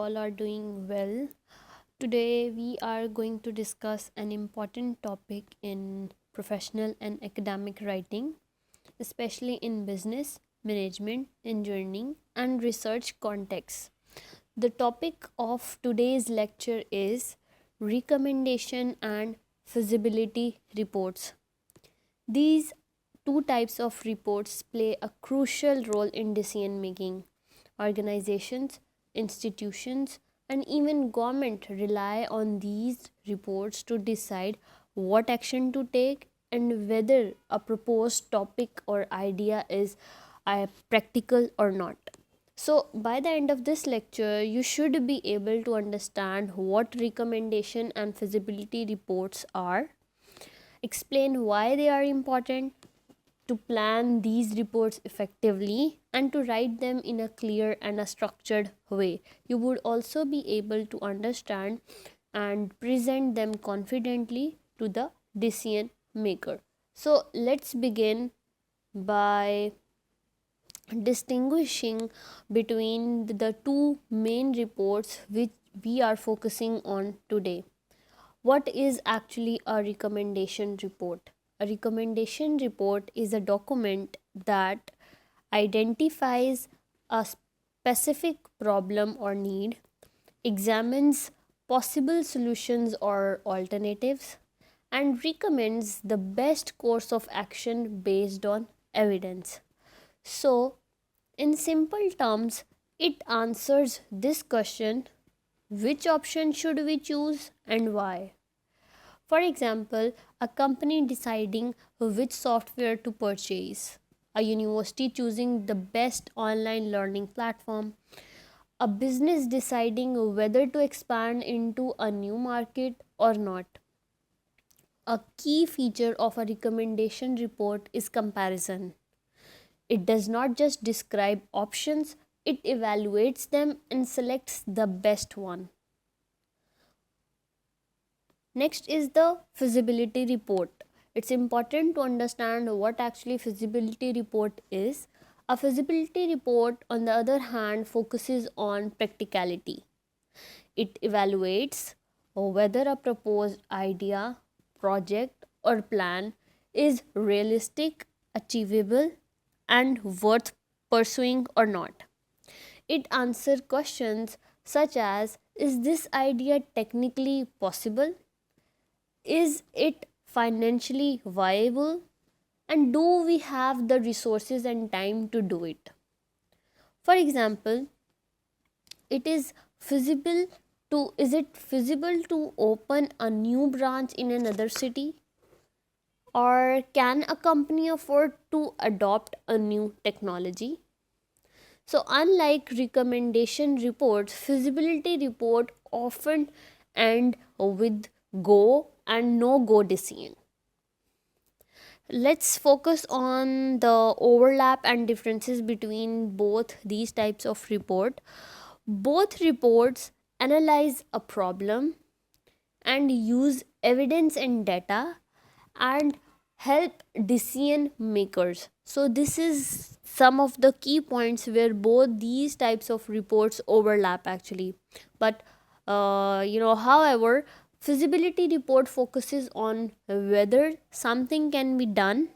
all are doing well. Today, we are going to discuss an important topic in professional and academic writing, especially in business, management, engineering, and research contexts. The topic of today's lecture is recommendation and feasibility reports. These two types of reports play a crucial role in decision making. Organizations, institutions, and even government rely on these reports to decide what action to take and whether a proposed topic or idea is practical or not. So, by the end of this lecture, you should be able to understand what recommendation and feasibility reports are, explain why they are important, to plan these reports effectively, and to write them in a clear and a structured way. You would also be able to understand and present them confidently to the decision maker. So let's begin by distinguishing between the two main reports which we are focusing on today. What is actually a recommendation report? A recommendation report is a document that identifies a specific problem or need, examines possible solutions or alternatives, and recommends the best course of action based on evidence. So, in simple terms, it answers this question: which option should we choose and why? For example, a company deciding which software to purchase, a university choosing the best online learning platform, a business deciding whether to expand into a new market or not. A key feature of a recommendation report is comparison. It does not just describe options, it evaluates them and selects the best one. Next is the feasibility report. It's important to understand what actually feasibility report is. A feasibility report, on the other hand, focuses on practicality. It evaluates whether a proposed idea, project, or plan is realistic, achievable, and worth pursuing or not. It answers questions such as: is this idea technically possible? Is it financially viable? And do we have the resources and time to do it? For example, it is it feasible to open a new branch in another city? Or can a company afford to adopt a new technology? So unlike recommendation reports, feasibility report often end with go and no go decision. Let's focus on the overlap and differences between both these types of report. Both reports analyze a problem and use evidence and data and help decision makers. So this is some of the key points where both these types of reports overlap actually. But however, feasibility report focuses on whether something can be done,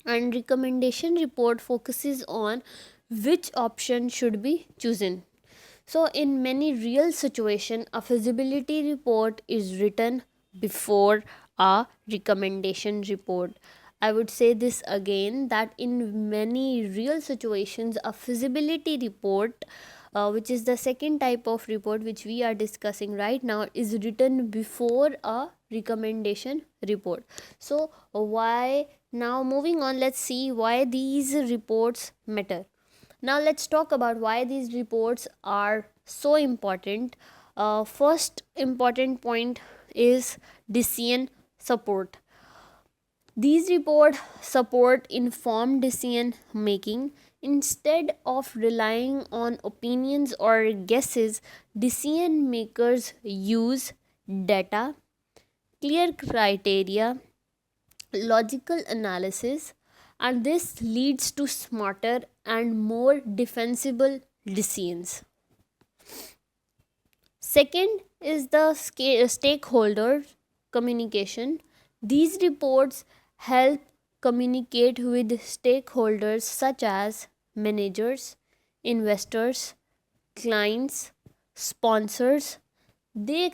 and recommendation report focuses on which option should be chosen. So in many real situation, a feasibility report is written before a recommendation report. I would say this again, that in many real situations, a feasibility report, which is the second type of report which we are discussing right now, is written before a recommendation report. So why? Now moving on, let's see why these reports matter. Now let's talk about why these reports are so important. First important point is decision support. These reports support informed decision making. Instead of relying on opinions or guesses, decision makers use data, clear criteria, logical analysis, and this leads to smarter and more defensible decisions. Second is the stakeholder communication. These reports help communicate with stakeholders such as managers, investors, clients, sponsors. They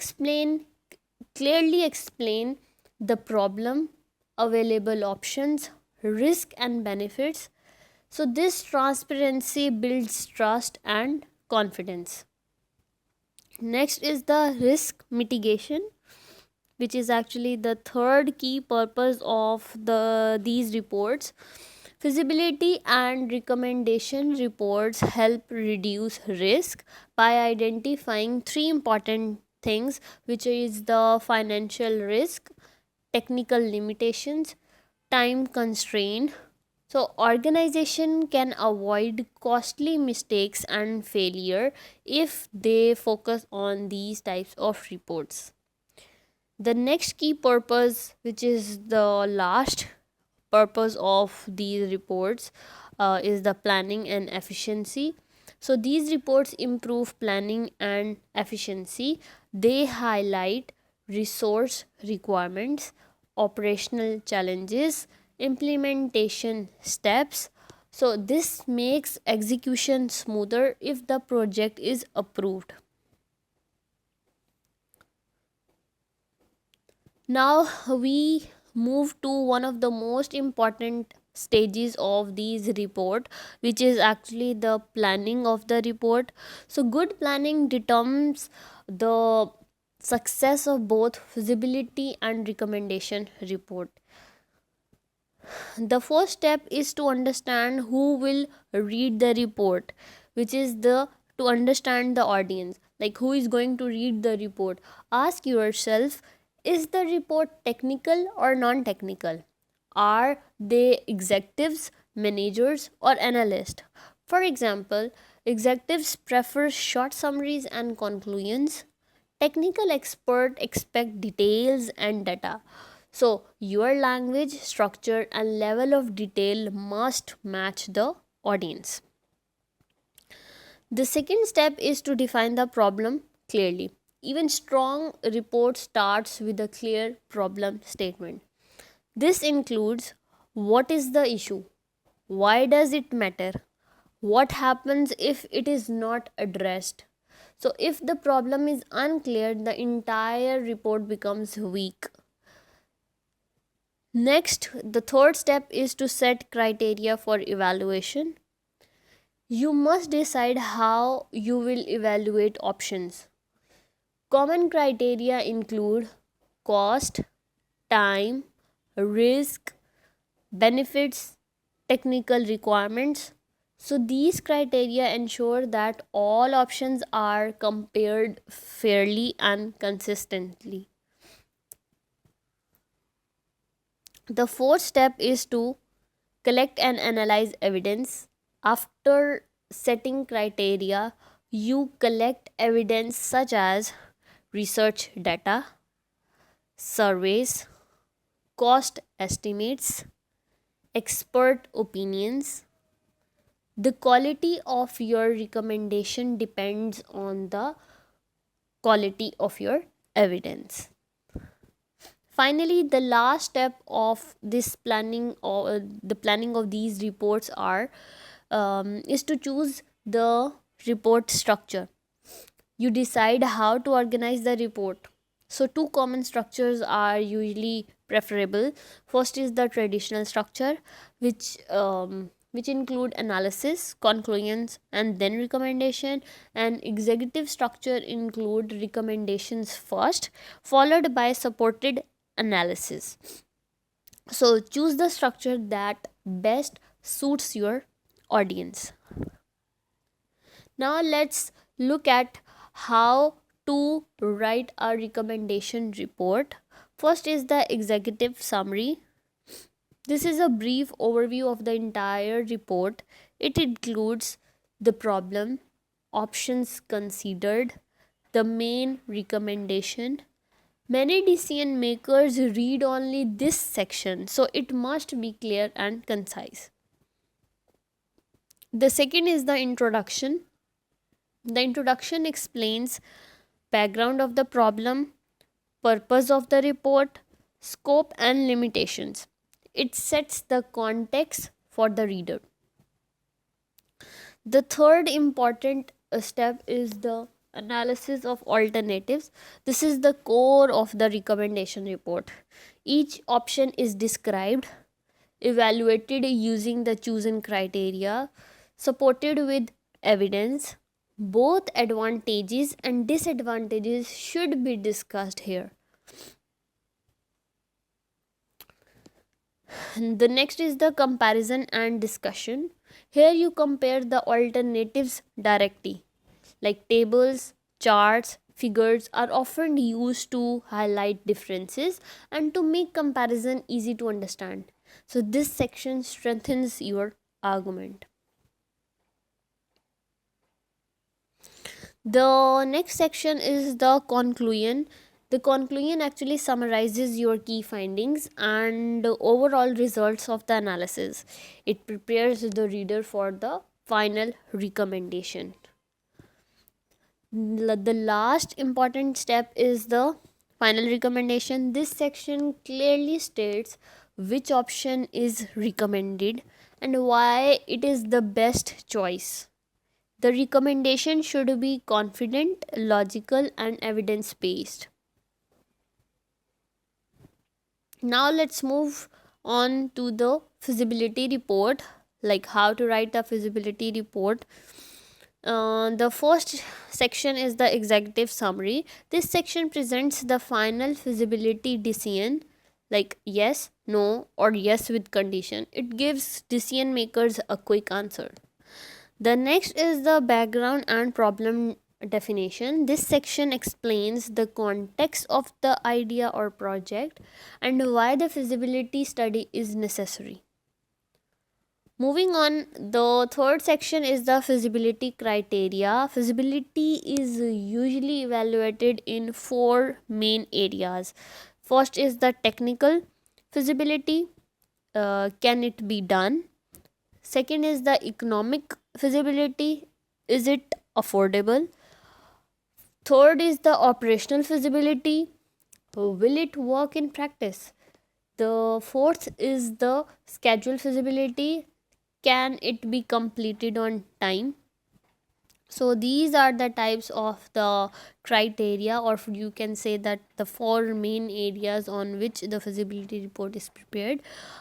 clearly explain the problem, available options, risk and benefits. So this transparency builds trust and confidence. Next is the risk mitigation, which is actually the third key purpose of these reports. Feasibility and recommendation reports help reduce risk by identifying three important things, which is the financial risk, technical limitations, time constraint. So organization can avoid costly mistakes and failure if they focus on these types of reports. The next key purpose, which is the last purpose of these reports, is the planning and efficiency. So these reports improve planning and efficiency. They highlight resource requirements, operational challenges, implementation steps. So this makes execution smoother if the project is approved. Now we move to one of the most important stages of these report, which is actually the planning of the report. So good planning determines the success of both feasibility and recommendation report. The first step is to understand who will read the report, which is the to understand the audience, like who is going to read the report. Ask yourself, is the report technical or non technical? Are they executives, managers, or analysts? For example, executives prefer short summaries and conclusions. Technical experts expect details and data. So, your language, structure, and level of detail must match the audience. The second step is to define the problem clearly. Even strong report starts with a clear problem statement. This includes what is the issue, why does it matter, what happens if it is not addressed. So, if the problem is unclear, the entire report becomes weak. Next, the third step is to set criteria for evaluation. You must decide how you will evaluate options. Common criteria include cost, time, risk, benefits, technical requirements. So these criteria ensure that all options are compared fairly and consistently. The fourth step is to collect and analyze evidence. After setting criteria, you collect evidence such as research data, surveys, cost estimates, expert opinions. The quality of your recommendation depends on the quality of your evidence. Finally, the last step of this planning or the planning of these reports are is to choose the report structure. You decide how to organize the report. So two common structures are usually preferable. First is the traditional structure, which include analysis, conclusions, and then recommendation. And executive structure include recommendations first, followed by supported analysis. So choose the structure that best suits your audience. Now let's look at how to write a recommendation report. First is the executive summary. This is a brief overview of the entire report. It includes the problem, options considered, the main recommendation. Many decision makers read only this section, so it must be clear and concise. The second is the introduction. The introduction explains background of the problem, purpose of the report, scope and limitations. It sets the context for the reader. The third important step is the analysis of alternatives. This is the core of the recommendation report. Each option is described, evaluated using the chosen criteria, supported with evidence. Both advantages and disadvantages should be discussed here. The next is the comparison and discussion. Here you compare the alternatives directly, like tables, charts, figures are often used to highlight differences and to make comparison easy to understand. So this section strengthens your argument. The next section is the conclusion. The conclusion actually summarizes your key findings and overall results of the analysis. It prepares the reader for the final recommendation. The last important step is the final recommendation. This section clearly states which option is recommended and why it is the best choice. The recommendation should be confident, logical, and evidence based. Now let's move on to the feasibility report, like how to write a feasibility report. The first section is the executive summary. This section presents the final feasibility decision, like yes, no, or yes with condition. It gives decision makers a quick answer. The next is the background and problem definition. This section explains the context of the idea or project and why the feasibility study is necessary. Moving on, the third section is the feasibility criteria. Feasibility is usually evaluated in four main areas. First is the technical feasibility. Can it be done? Second is the economic feasibility. Is it affordable? Third is the operational feasibility. Will it work in practice? The fourth is the schedule feasibility. Can it be completed on time? So these are the types of the criteria, or you can say that the four main areas on which the feasibility report is prepared.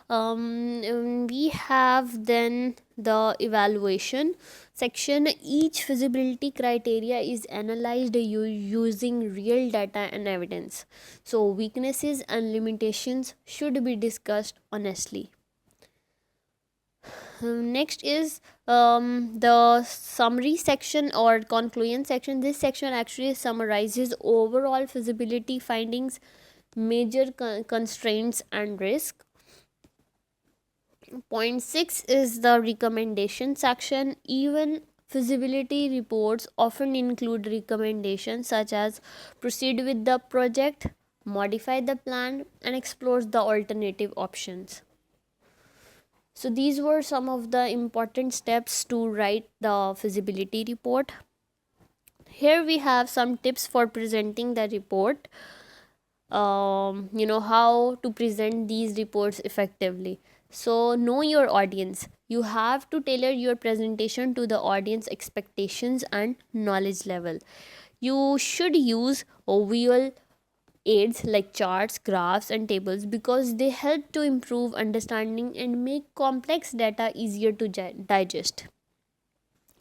We have then the evaluation section. Each feasibility criteria is analyzed using real data and evidence. So weaknesses and limitations should be discussed honestly. Next is the summary section or conclusion section. This section actually summarizes overall feasibility findings, major constraints and risk. Point 6 is the recommendation section. Even feasibility reports often include recommendations such as proceed with the project, modify the plan, and explore the alternative options. So these were some of the important steps to write the feasibility report. Here we have some tips for presenting the report. How to present these reports effectively. So know your audience. You have to tailor your presentation to the audience expectations and knowledge level. You should use visual aids like charts, graphs, and tables because they help to improve understanding and make complex data easier to digest.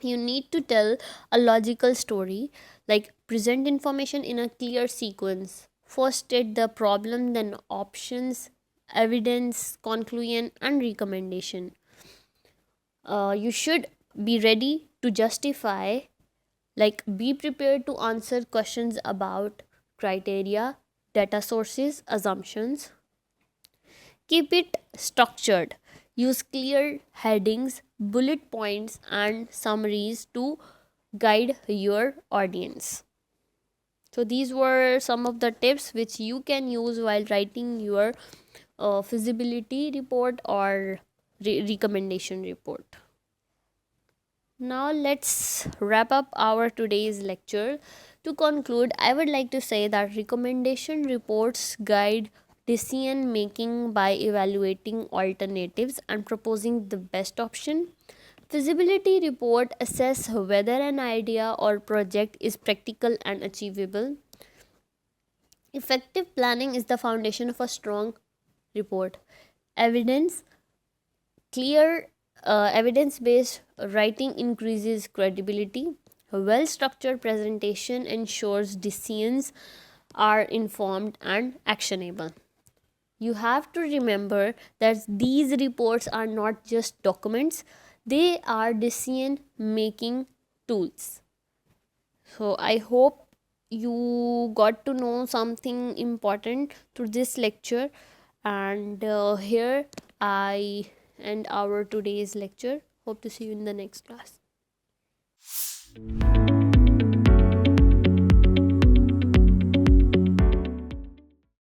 You need to tell a logical story, like present information in a clear sequence. First, state the problem, then options, evidence, conclusion, and recommendation. You should be ready to justify, like, be prepared to answer questions about criteria, data sources, assumptions. Keep it structured. Use clear headings, bullet points, and summaries to guide your audience. So, these were some of the tips which you can use while writing your feasibility report or recommendation report. Now, let's wrap up our today's lecture. To conclude, I would like to say that recommendation reports guide decision making by evaluating alternatives and proposing the best option. Feasibility report assess whether an idea or project is practical and achievable. Effective planning is the foundation of a strong report. Evidence clear evidence based writing increases credibility. A well structured presentation ensures decisions are informed and actionable. You have to remember that these reports are not just documents, they are decision making tools. So, I hope you got to know something important through this lecture, and here I end our today's lecture. Hope to see you in the next class.